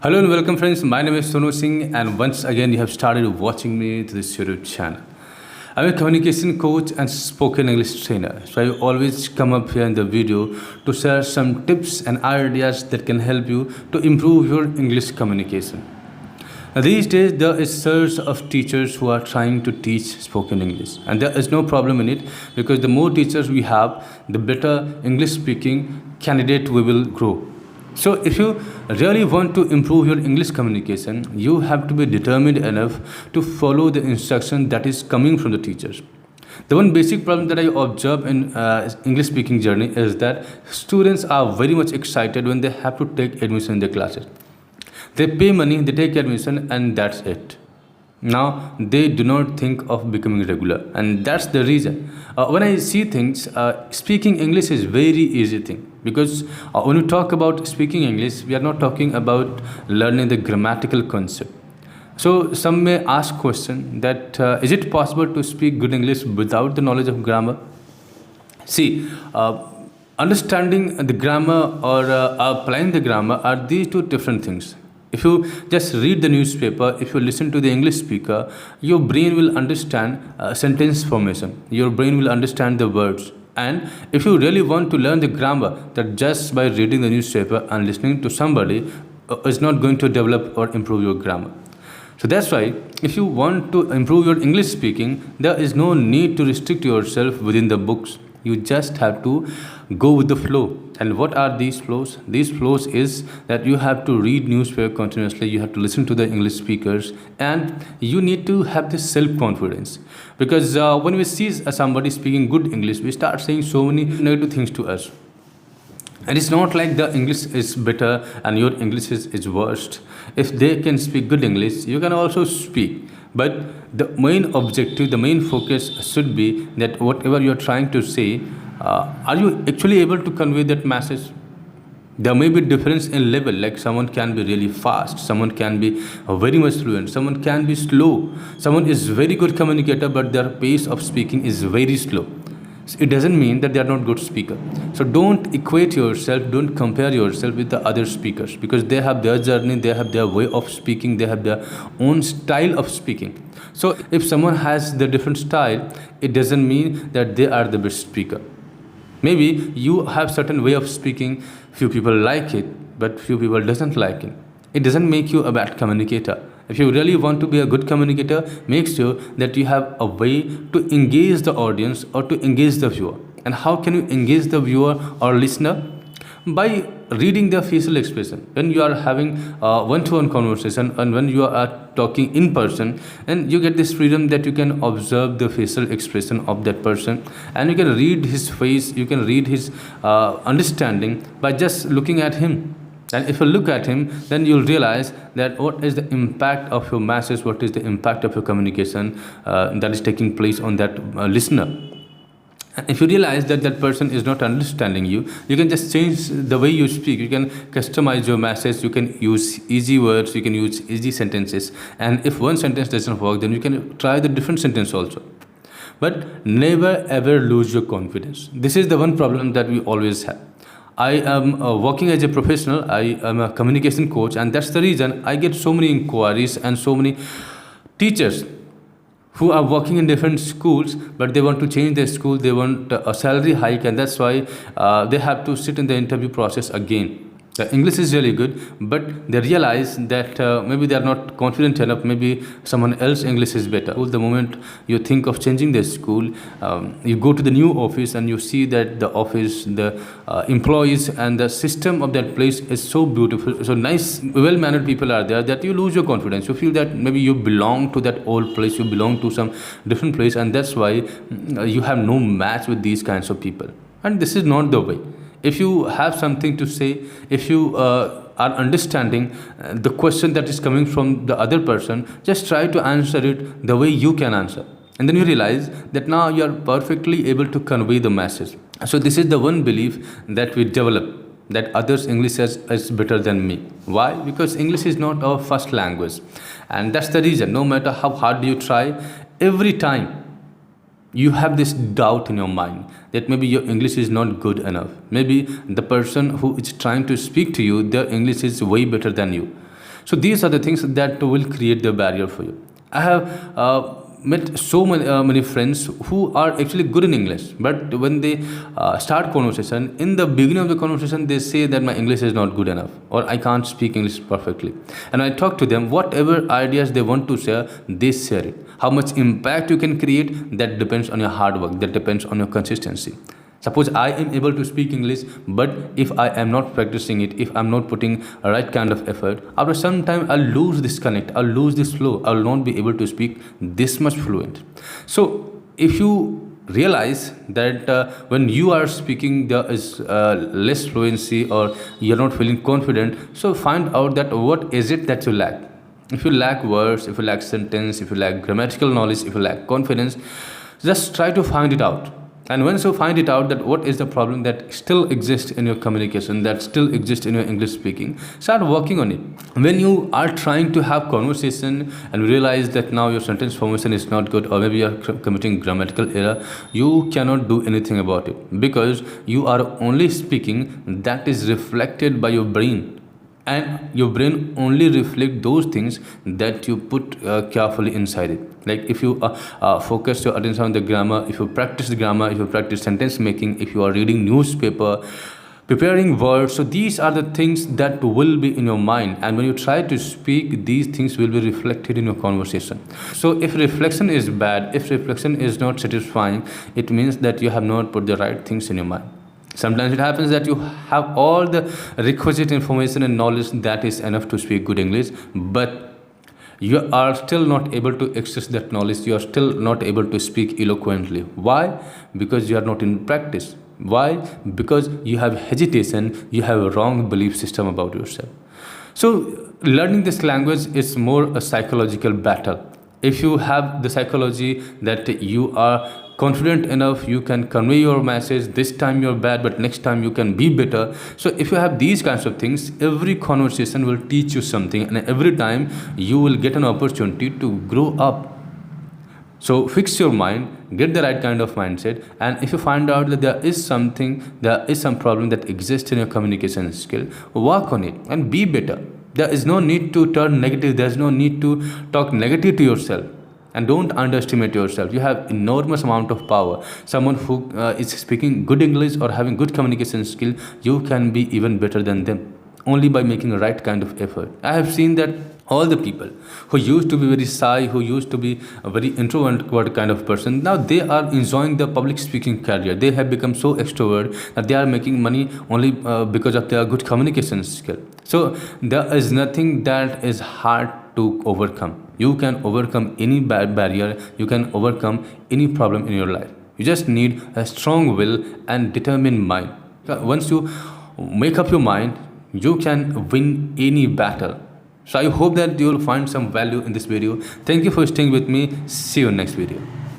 Hello and welcome, friends. My name is Sonu Singh, and once again, you have started watching me to this YouTube channel. I'm a communication coach and spoken English trainer. So I always come up here in the video to share some tips and ideas that can help you to improve your English communication. Now, these days, there is surge of teachers who are trying to teach spoken English, and there is no problem in it because the more teachers we have, the better English speaking candidate we will grow. So, if you really want to improve your English communication, you have to be determined enough to follow the instruction that is coming from the teachers. The one basic problem that I observe in English speaking journey is that students are very much excited when they have to take admission in their classes. They pay money, they take admission, and that's it. Now they do not think of becoming regular, and that's the reason. When I see things, speaking English is very easy thing because when we talk about speaking English, we are not talking about learning the grammatical concept. So some may ask question that is it possible to speak good English without the knowledge of grammar? See, understanding the grammar or applying the grammar are these two different things. If you just read the newspaper, if you listen to the English speaker, your brain will understand sentence formation. Your brain will understand the words. And if you really want to learn the grammar, that just by reading the newspaper and listening to somebody is not going to develop or improve your grammar. So that's why if you want to improve your English speaking, there is no need to restrict yourself within the books. You just have to go with the flow. And what are these flows? These flows is that you have to read newspaper continuously, you have to listen to the English speakers, and you need to have this self-confidence. Because when we see somebody speaking good English, we start saying so many negative things to us. And it's not like the English is better and your English is worst. If they can speak good English, you can also speak. But the main objective, the main focus should be that whatever you're trying to say, are you actually able to convey that message? There may be difference in level, like someone can be really fast, someone can be very much fluent, someone can be slow, someone is very good communicator, but their pace of speaking is very slow. It doesn't mean that they are not good speaker. So don't equate yourself, don't compare yourself with the other speakers because they have their journey, they have their way of speaking, they have their own style of speaking. So if someone has the different style, it doesn't mean that they are the best speaker. Maybe you have certain way of speaking, few people like it, but few people doesn't like it. It doesn't make you a bad communicator. If you really want to be a good communicator, make sure that you have a way to engage the audience or to engage the viewer. And how can you engage the viewer or listener? By reading their facial expression. When you are having one-to-one conversation and when you are talking in person, and you get this freedom that you can observe the facial expression of that person and you can read his face, you can read his understanding by just looking at him. And if you look at him, then you'll realize that what is the impact of your message, what is the impact of your communication that is taking place on that listener. And if you realize that that person is not understanding you, you can just change the way you speak. You can customize your message, you can use easy words, you can use easy sentences. And if one sentence doesn't work, then you can try the different sentence also. But never ever lose your confidence. This is the one problem that we always have. I am working as a professional, I am a communication coach, and that's the reason I get so many inquiries and so many teachers who are working in different schools, but they want to change their school, they want a salary hike, and that's why they have to sit in the interview process again. The English is really good, but they realize that maybe they are not confident enough, maybe someone else English is better. The moment you think of changing the school, you go to the new office and you see that the office, the employees and the system of that place is so beautiful, so nice, well-mannered people are there that you lose your confidence. You feel that maybe you belong to that old place, you belong to some different place, and that's why you have no match with these kinds of people. And this is not the way. If you have something to say, if you are understanding the question that is coming from the other person, just try to answer it the way you can answer. And then you realize that now you are perfectly able to convey the message. So this is the one belief that we develop, that others' English is better than me. Why? Because English is not our first language. And that's the reason, no matter how hard you try, every time you have this doubt in your mind that maybe your English is not good enough. Maybe the person who is trying to speak to you, their English is way better than you. So these are the things that will create the barrier for you. I have met so many friends who are actually good in English, but when they start conversation, in the beginning of the conversation they say that my English is not good enough, or I can't speak English perfectly. And I talk to them, whatever ideas they want to share, they share it. How much impact you can create, that depends on your hard work, that depends on your consistency. Suppose I am able to speak English, but if I am not practicing it, if I'm not putting a right kind of effort, after some time I'll lose this connect, I'll lose this flow, I'll not be able to speak this much fluent. So if you realize that when you are speaking there is less fluency, or you're not feeling confident, so find out that what is it that you lack. If you lack words, if you lack sentence, if you lack grammatical knowledge, if you lack confidence, just try to find it out. And once you find it out that what is the problem that still exists in your communication, that still exists in your English speaking, start working on it. When you are trying to have conversation and realize that now your sentence formation is not good, or maybe you are committing grammatical error, you cannot do anything about it, because you are only speaking that is reflected by your brain, and your brain only reflect those things that you put carefully inside it. Like if you focus your attention on the grammar, if you practice the grammar, if you practice sentence making, if you are reading newspaper, preparing words, so these are the things that will be in your mind, and when you try to speak, these things will be reflected in your conversation. So if reflection is bad, if reflection is not satisfying, it means that you have not put the right things in your mind. Sometimes it happens that you have all the requisite information and knowledge that is enough to speak good English, but you are still not able to access that knowledge. You are still not able to speak eloquently. Why? Because you are not in practice. Why? Because you have hesitation, you have a wrong belief system about yourself. So learning this language is more a psychological battle. If you have the psychology that you are confident enough, you can convey your message, this time you're bad but next time you can be better. So if you have these kinds of things, every conversation will teach you something, and every time you will get an opportunity to grow up. So fix your mind, get the right kind of mindset, and if you find out that there is some problem that exists in your communication skill, work on it and be better. There is no need to turn negative, there's no need to talk negative to yourself. And don't underestimate yourself. You have enormous amount of power. Someone who is speaking good English or having good communication skill, you can be even better than them, only by making the right kind of effort. I have seen that all the people who used to be very shy, who used to be a very introvert kind of person, now they are enjoying the public speaking career. They have become so extrovert that they are making money only because of their good communication skill. So there is nothing that is hard to overcome. You can overcome any bad barrier, you can overcome any problem in your life. You just need a strong will and determined mind. Once you make up your mind, you can win any battle. So I hope that you will find some value in this video. Thank you for staying with me. See you in next video.